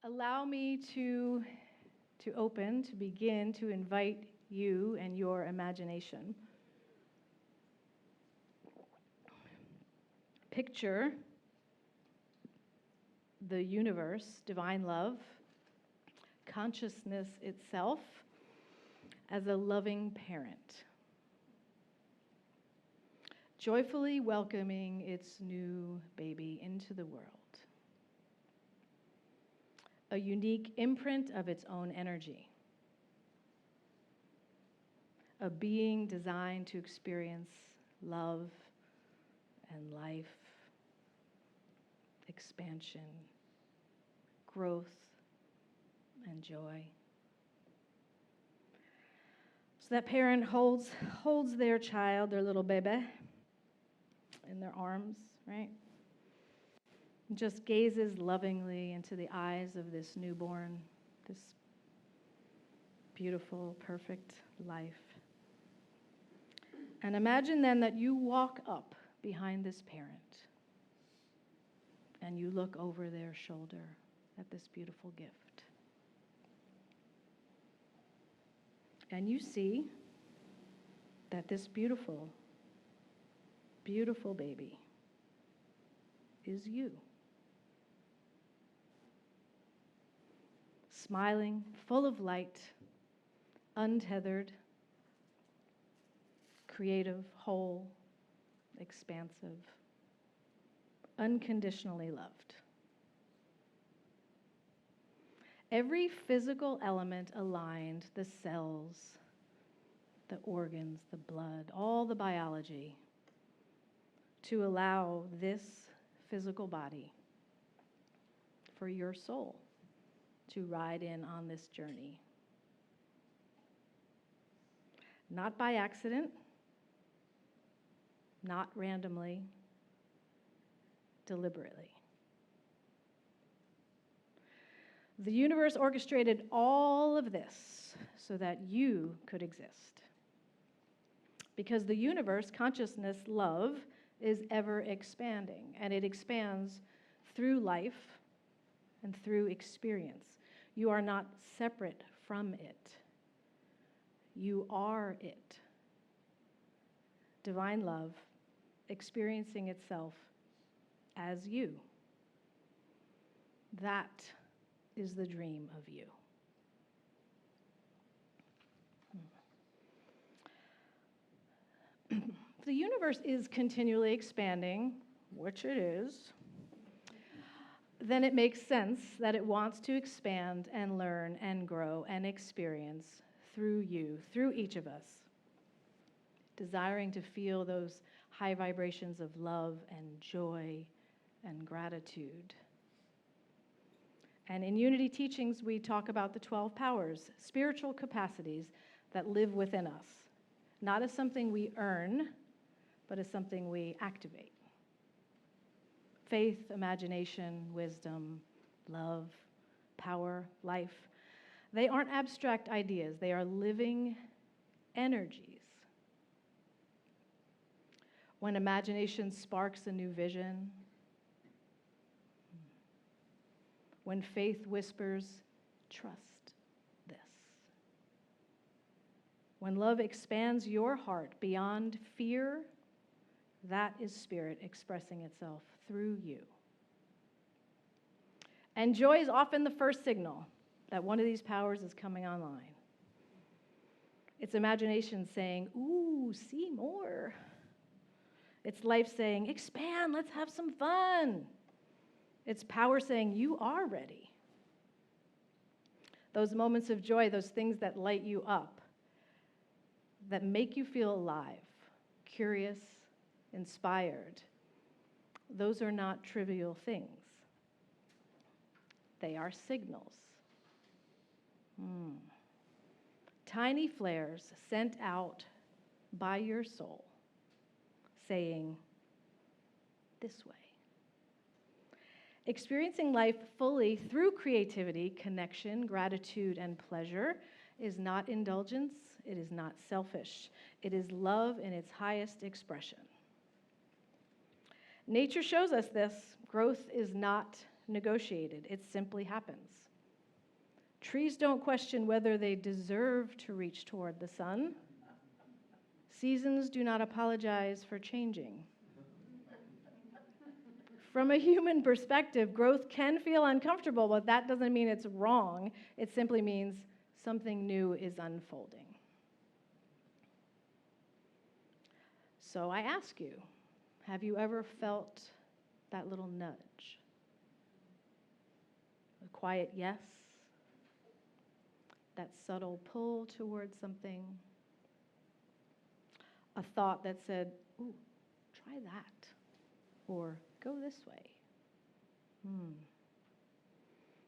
allow me to begin to invite you and your imagination. Picture the universe, divine love, consciousness itself as a loving parent, joyfully welcoming its new baby into the world. A unique imprint of its own energy. A being designed to experience love and life, expansion, growth, and joy. So that parent holds their child, their little baby, in their arms, right? Just gazes lovingly into the eyes of this newborn, this beautiful, perfect life. And imagine then that you walk up behind this parent and you look over their shoulder at this beautiful gift. And you see that this beautiful, beautiful baby is you. Smiling, full of light, untethered, creative, whole, expansive, unconditionally loved. Every physical element aligned, the cells, the organs, the blood, all the biology, to allow this physical body for your soul to ride in on this journey. Not by accident, not randomly, deliberately. The universe orchestrated all of this so that you could exist. Because the universe, consciousness, love, is ever expanding, and it expands through life and through experience. You are not separate from it. You are it. Divine love experiencing itself as you. That is the dream of you. The universe is continually expanding, which it is. Then it makes sense that it wants to expand and learn and grow and experience through you, through each of us, desiring to feel those high vibrations of love and joy and gratitude. And in Unity teachings, we talk about the 12 powers, spiritual capacities that live within us, not as something we earn, but as something we activate. Faith, imagination, wisdom, love, power, life. They aren't abstract ideas. They are living energies. When imagination sparks a new vision, when faith whispers, trust this. When love expands your heart beyond fear, that is spirit expressing itself through you. And joy is often the first signal that one of these powers is coming online. It's imagination saying, ooh, see more. It's life saying, expand, let's have some fun. It's power saying, you are ready. Those moments of joy, those things that light you up, that make you feel alive, curious, inspired, those are not trivial things. They are signals. Tiny flares sent out by your soul, saying, this way. Experiencing life fully through creativity, connection, gratitude, and pleasure is not indulgence, it is not selfish. It is love in its highest expression. Nature shows us this. Growth is not negotiated. It simply happens. Trees don't question whether they deserve to reach toward the sun. Seasons do not apologize for changing. From a human perspective, growth can feel uncomfortable, but that doesn't mean it's wrong. It simply means something new is unfolding. So I ask you, have you ever felt that little nudge? A quiet yes? That subtle pull towards something? A thought that said, ooh, try that. Or go this way.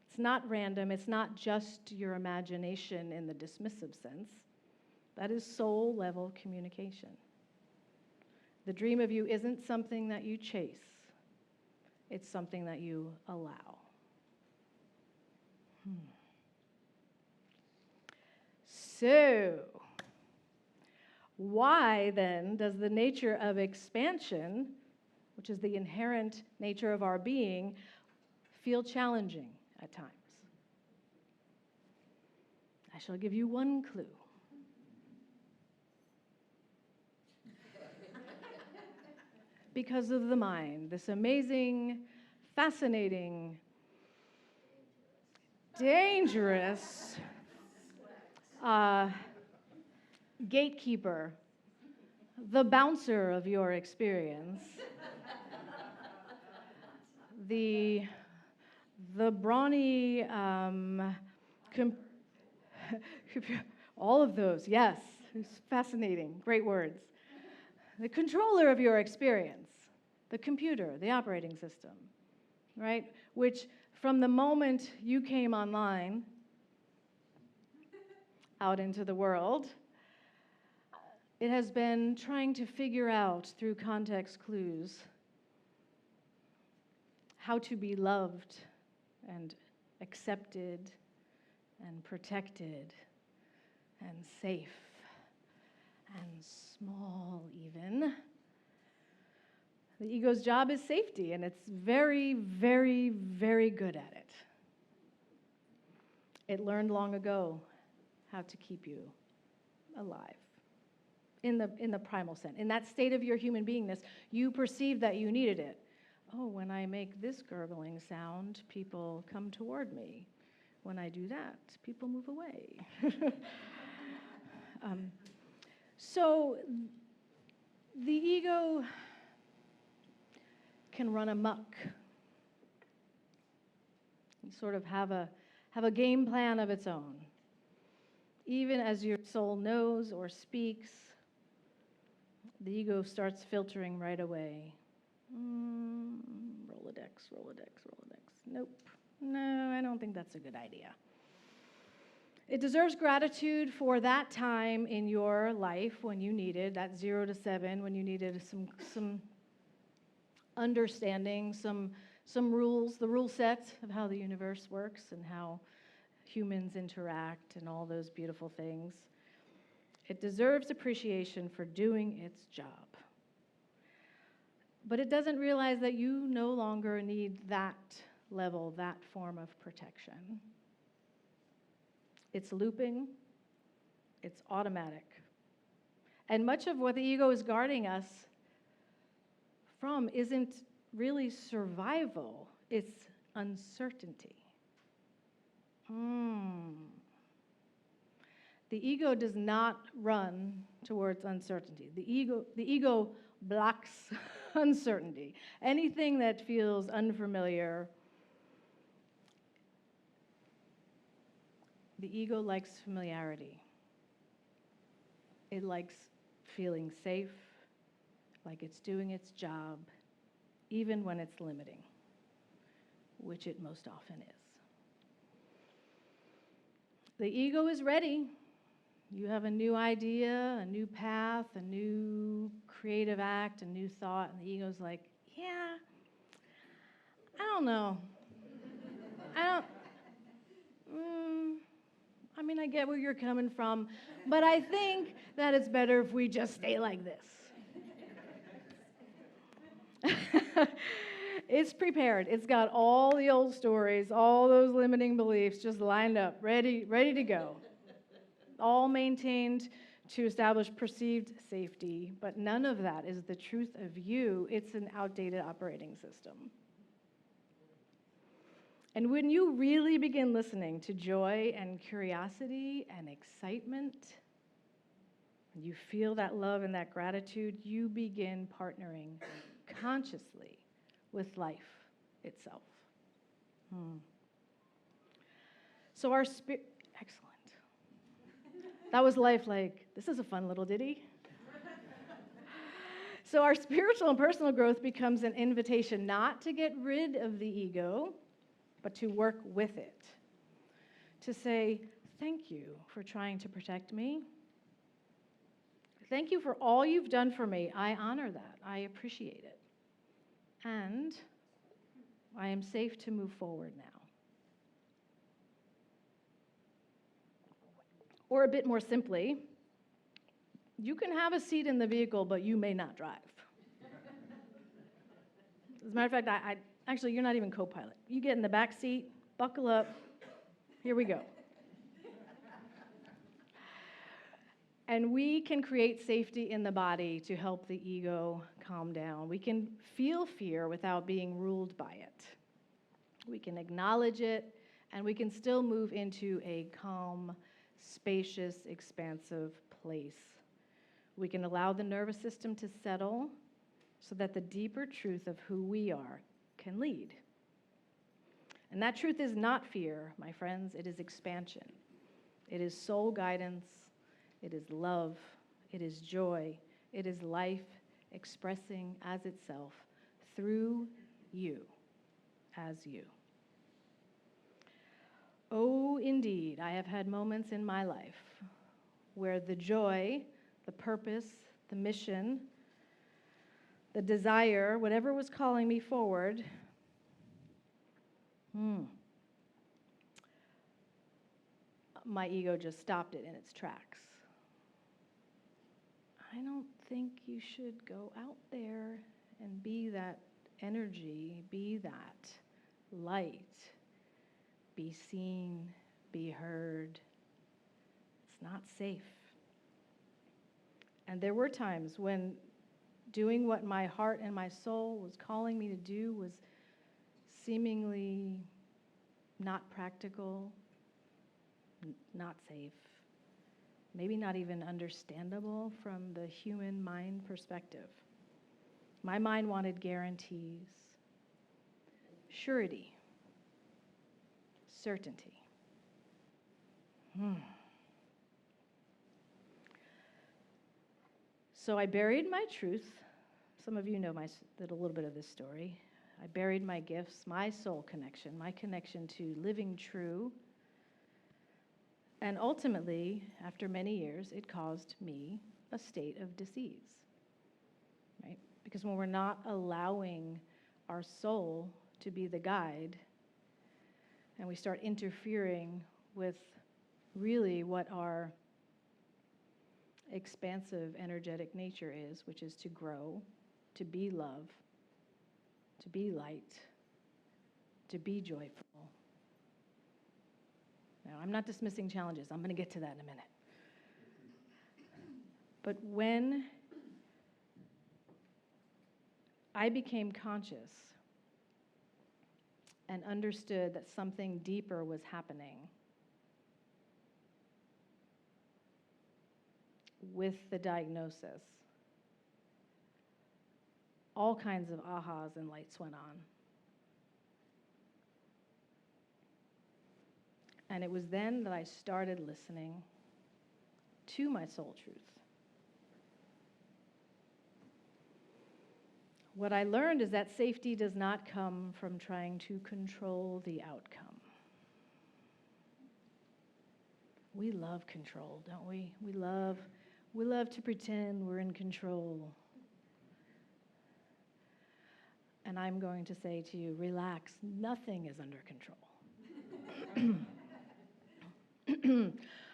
It's not random. It's not just your imagination in the dismissive sense. That is soul-level communication. The dream of you isn't something that you chase. It's something that you allow. So, why then does the nature of expansion, which is the inherent nature of our being, feel challenging at times? I shall give you one clue. Because of the mind, this amazing, fascinating, dangerous gatekeeper, the bouncer of your experience, the brawny, all of those, yes, it's fascinating, great words. The controller of your experience, the computer, the operating system, right? Which from the moment you came online, out into the world, it has been trying to figure out through context clues how to be loved and accepted and protected and safe and small even. The ego's job is safety, and it's very, very, very good at it. It learned long ago how to keep you alive in the primal sense. In that state of your human beingness, you perceive that you needed it. Oh, when I make this gurgling sound, people come toward me. When I do that, people move away. So the ego can run amok. You sort of have a game plan of its own. Even as your soul knows or speaks, the ego starts filtering right away. Rolodex. Nope. No, I don't think that's a good idea. It deserves gratitude for that time in your life when you needed, that 0 to 7, when you needed some understanding, some rules, the rule set of how the universe works and how humans interact and all those beautiful things. It deserves appreciation for doing its job. But it doesn't realize that you no longer need that level, that form of protection. It's looping, it's automatic. And much of what the ego is guarding us from isn't really survival, it's uncertainty. The ego does not run towards uncertainty. The ego blocks uncertainty. Anything that feels unfamiliar, the ego likes familiarity. It likes feeling safe, like it's doing its job, even when it's limiting, which it most often is. The ego is ready. You have a new idea, a new path, a new creative act, a new thought, and the ego's like, yeah, I don't know. I get where you're coming from, but I think that it's better if we just stay like this. It's prepared. It's got all the old stories, all those limiting beliefs just lined up, ready to go. All maintained to establish perceived safety, but none of that is the truth of you. It's an outdated operating system. And when you really begin listening to joy and curiosity and excitement, and you feel that love and that gratitude, you begin partnering consciously with life itself. So our spirit, excellent. That was life like, this is a fun little ditty. So our spiritual and personal growth becomes an invitation not to get rid of the ego, but to work with it. To say, thank you for trying to protect me. Thank you for all you've done for me. I honor that. I appreciate it. And I am safe to move forward now. Or a bit more simply, you can have a seat in the vehicle, but you may not drive. As a matter of fact, actually, you're not even co-pilot. You get in the back seat, buckle up, here we go. And we can create safety in the body to help the ego calm down. We can feel fear without being ruled by it. We can acknowledge it, and we can still move into a calm, spacious, expansive place. We can allow the nervous system to settle so that the deeper truth of who we are can lead. And that truth is not fear, my friends. It is expansion. It is soul guidance. It is love. It is joy. It is life expressing as itself through you, as you. Oh, indeed, I have had moments in my life where the joy, the purpose, the mission, the desire, whatever was calling me forward, my ego just stopped it in its tracks. I don't think you should go out there and be that energy, be that light, be seen, be heard. It's not safe. And there were times when doing what my heart and my soul was calling me to do was seemingly not practical, not safe, maybe not even understandable from the human mind perspective. My mind wanted guarantees, surety, certainty. So I buried my truth. Some of you know a little bit of this story. I buried my gifts, my soul connection, my connection to living true. And ultimately, after many years, it caused me a state of disease, right? Because when we're not allowing our soul to be the guide, and we start interfering with really what our expansive, energetic nature is, which is to grow, to be love, to be light, to be joyful. Now, I'm not dismissing challenges. I'm going to get to that in a minute. But when I became conscious and understood that something deeper was happening with the diagnosis, all kinds of ahas and lights went on. And it was then that I started listening to my soul truth. What I learned is that safety does not come from trying to control the outcome. We love control, don't we? We love to pretend we're in control. And I'm going to say to you, relax, nothing is under control.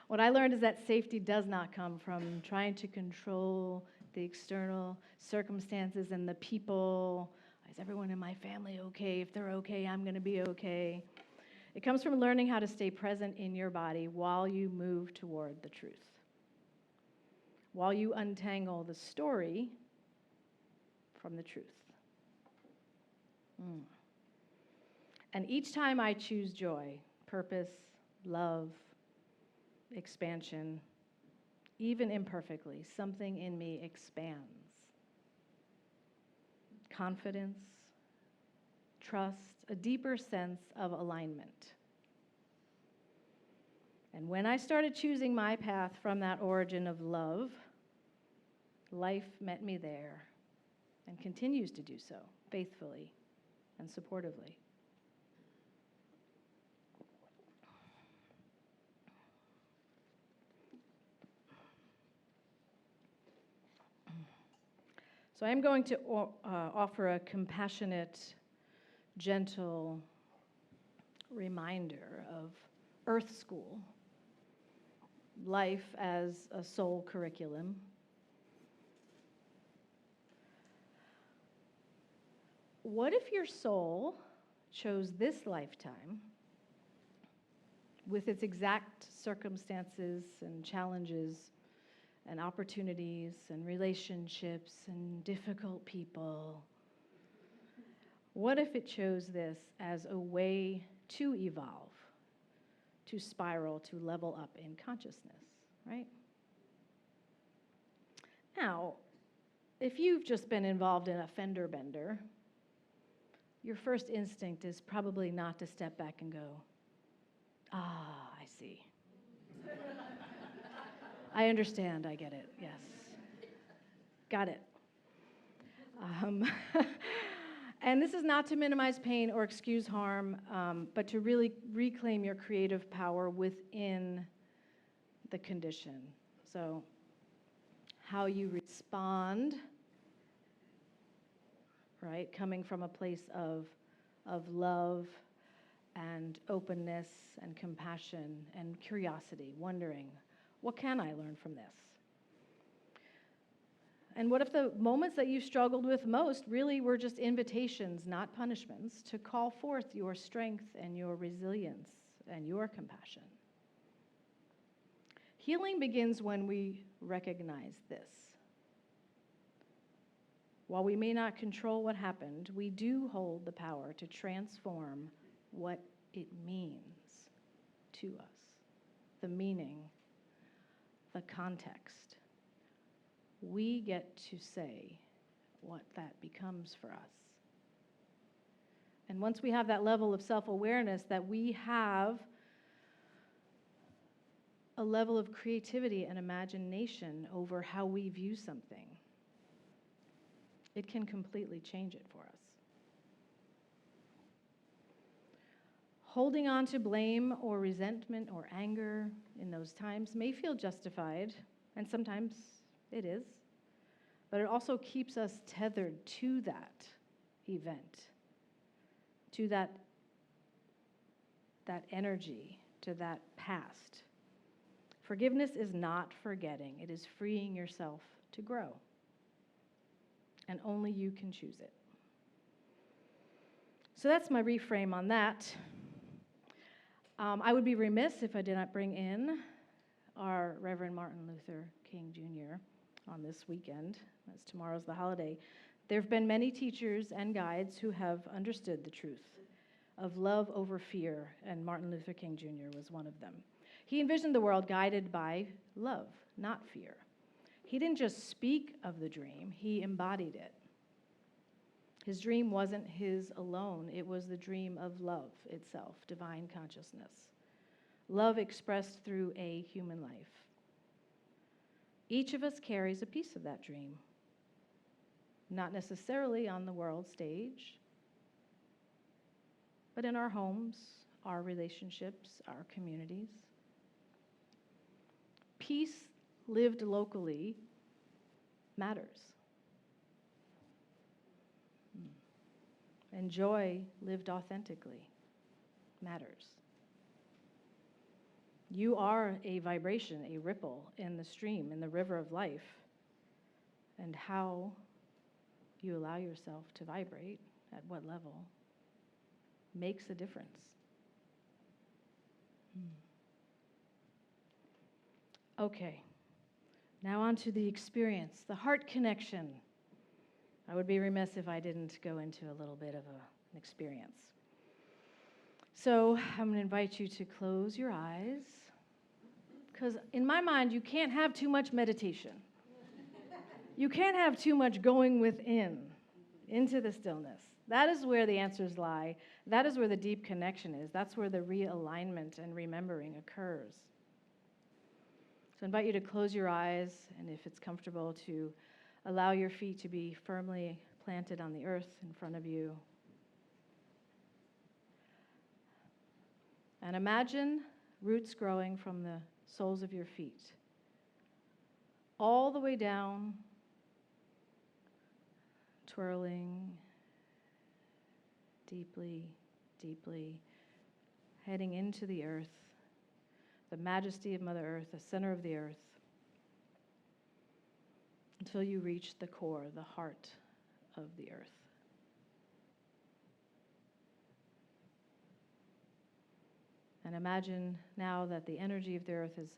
What I learned is that safety does not come from trying to control the external circumstances and the people. Is everyone in my family okay? If they're okay, I'm going to be okay. It comes from learning how to stay present in your body while you move toward the truth. While you untangle the story from the truth. And each time I choose joy, purpose, love, expansion, even imperfectly, something in me expands. Confidence, trust, a deeper sense of alignment. And when I started choosing my path from that origin of love, life met me there and continues to do so faithfully and supportively. So I'm going to offer a compassionate, gentle reminder of Earth School, life as a soul curriculum. What if your soul chose this lifetime with its exact circumstances and challenges and opportunities and relationships and difficult people? What if it chose this as a way to evolve, to spiral, to level up in consciousness, right? Now, if you've just been involved in a fender bender, your first instinct is probably not to step back and go, I see. I understand, I get it, yes. Got it. And this is not to minimize pain or excuse harm, but to really reclaim your creative power within the condition. So how you respond, right, coming from a place of love and openness and compassion and curiosity, wondering, what can I learn from this? And what if the moments that you struggled with most really were just invitations, not punishments, to call forth your strength and your resilience and your compassion? Healing begins when we recognize this. While we may not control what happened, we do hold the power to transform what it means to us, the meaning, the context. We get to say what that becomes for us. And once we have that level of self-awareness that we have a level of creativity and imagination over how we view something, it can completely change it for us. Holding on to blame or resentment or anger in those times may feel justified, and sometimes it is, but it also keeps us tethered to that event, to that energy, to that past. Forgiveness is not forgetting. It is freeing yourself to grow. And only you can choose it. So that's my reframe on that. I would be remiss if I did not bring in our Reverend Martin Luther King Jr. on this weekend, as tomorrow's the holiday. There have been many teachers and guides who have understood the truth of love over fear, and Martin Luther King Jr. was one of them. He envisioned the world guided by love, not fear. He didn't just speak of the dream, he embodied it. His dream wasn't his alone, it was the dream of love itself, divine consciousness. Love expressed through a human life. Each of us carries a piece of that dream, not necessarily on the world stage, but in our homes, our relationships, our communities. Peace lived locally matters. And joy lived authentically matters. You are a vibration, a ripple in the stream, in the river of life. And how you allow yourself to vibrate at what level, makes a difference. Okay, now on to the experience, the heart connection. I would be remiss if I didn't go into a little bit of an experience. So I'm going to invite you to close your eyes, because in my mind, you can't have too much meditation. You can't have too much going within, into the stillness. That is where the answers lie. That is where the deep connection is. That's where the realignment and remembering occurs. So I invite you to close your eyes, and if it's comfortable, to allow your feet to be firmly planted on the earth in front of you. And imagine roots growing from the soles of your feet, all the way down, twirling deeply, deeply, heading into the earth, the majesty of Mother Earth, the center of the earth, until you reach the core, the heart of the earth. And imagine now that the energy of the earth is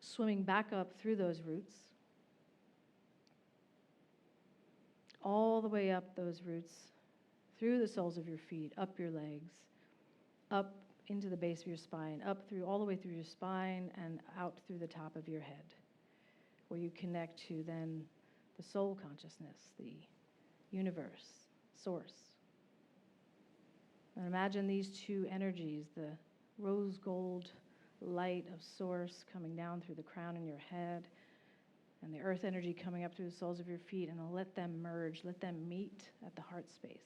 swimming back up through those roots, all the way up those roots, through the soles of your feet, up your legs, up into the base of your spine, up through all the way through your spine and out through the top of your head, where you connect to then the soul consciousness, the universe, source. And imagine these two energies, the rose gold light of source coming down through the crown in your head, and the earth energy coming up through the soles of your feet, and let them merge, let them meet at the heart space.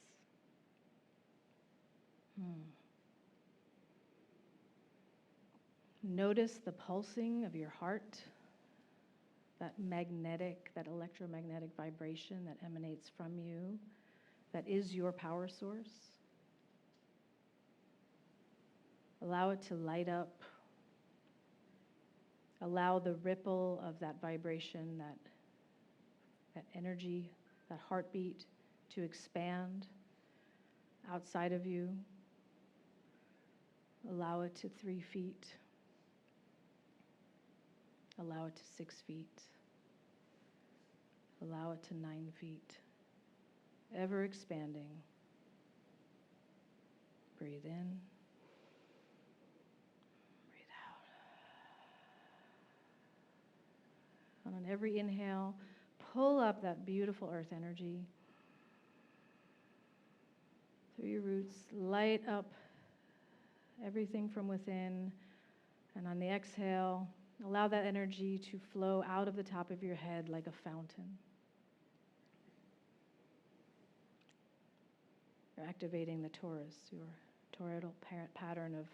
Notice the pulsing of your heart, that magnetic, that electromagnetic vibration that emanates from you, that is your power source. Allow it to light up. Allow the ripple of that vibration, that energy, that heartbeat to expand outside of you. Allow it to 3 feet. Allow it to 6 feet. Allow it to 9 feet. Ever expanding. Breathe in. Breathe out. And on every inhale, pull up that beautiful earth energy through your roots. Light up everything from within. And on the exhale, allow that energy to flow out of the top of your head like a fountain. You're activating the torus, your toroidal pattern of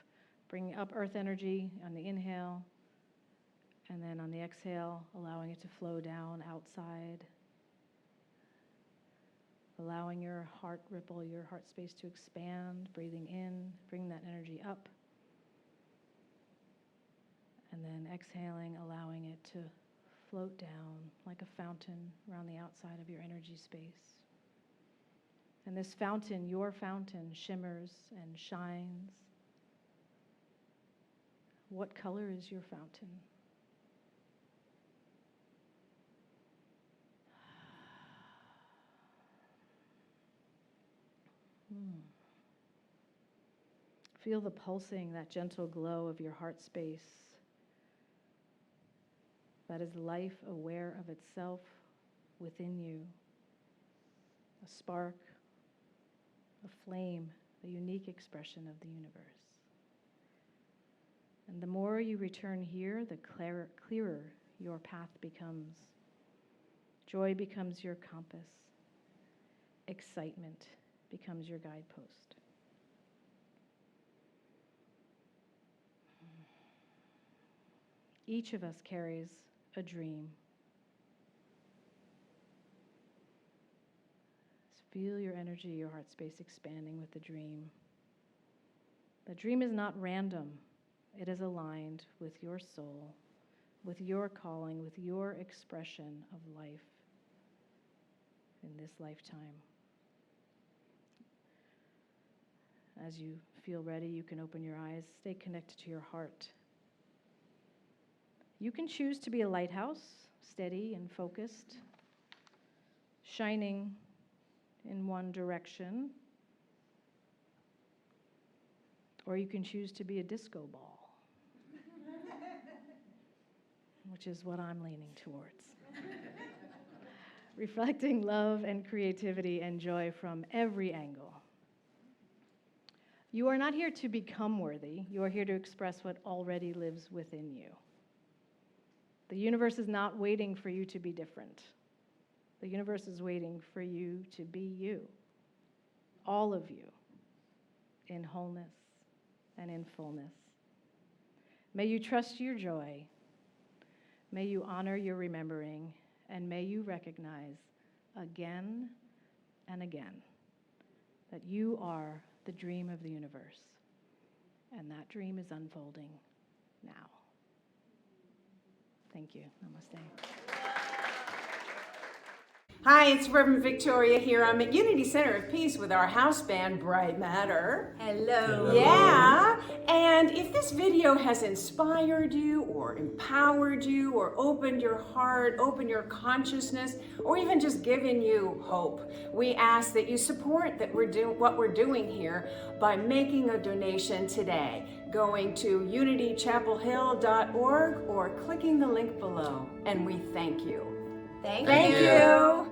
bringing up earth energy on the inhale, and then on the exhale, allowing it to flow down outside, allowing your heart ripple, your heart space to expand, breathing in, bring that energy up. And then exhaling, allowing it to float down like a fountain around the outside of your energy space. And this fountain, your fountain, shimmers and shines. What color is your fountain? Feel the pulsing, that gentle glow of your heart space. That is life aware of itself within you. A spark, a flame, a unique expression of the universe. And the more you return here, the clearer your path becomes. Joy becomes your compass. Excitement becomes your guidepost. Each of us carries a dream. Just feel your energy, your heart space expanding with the dream. The dream is not random. It is aligned with your soul, with your calling, with your expression of life. in this lifetime. As you feel ready, you can open your eyes. Stay connected to your heart. You can choose to be a lighthouse, steady and focused, shining in one direction. Or you can choose to be a disco ball, which is what I'm leaning towards. Reflecting love and creativity and joy from every angle. You are not here to become worthy. You are here to express what already lives within you. The universe is not waiting for you to be different. The universe is waiting for you to be you. All of you, in wholeness and in fullness. May you trust your joy. May you honor your remembering. And may you recognize again and again that you are the dream of the universe. And that dream is unfolding now. Thank you. Namaste. Hi, it's Reverend Victoria here. I'm at Unity Center of Peace with our house band, Bright Matter. Hello. Yeah, and if this video has inspired you or empowered you or opened your heart, opened your consciousness, or even just given you hope, we ask that you support what we're doing here by making a donation today, going to unitychapelhill.org or clicking the link below. And we thank you. Thank Thank you.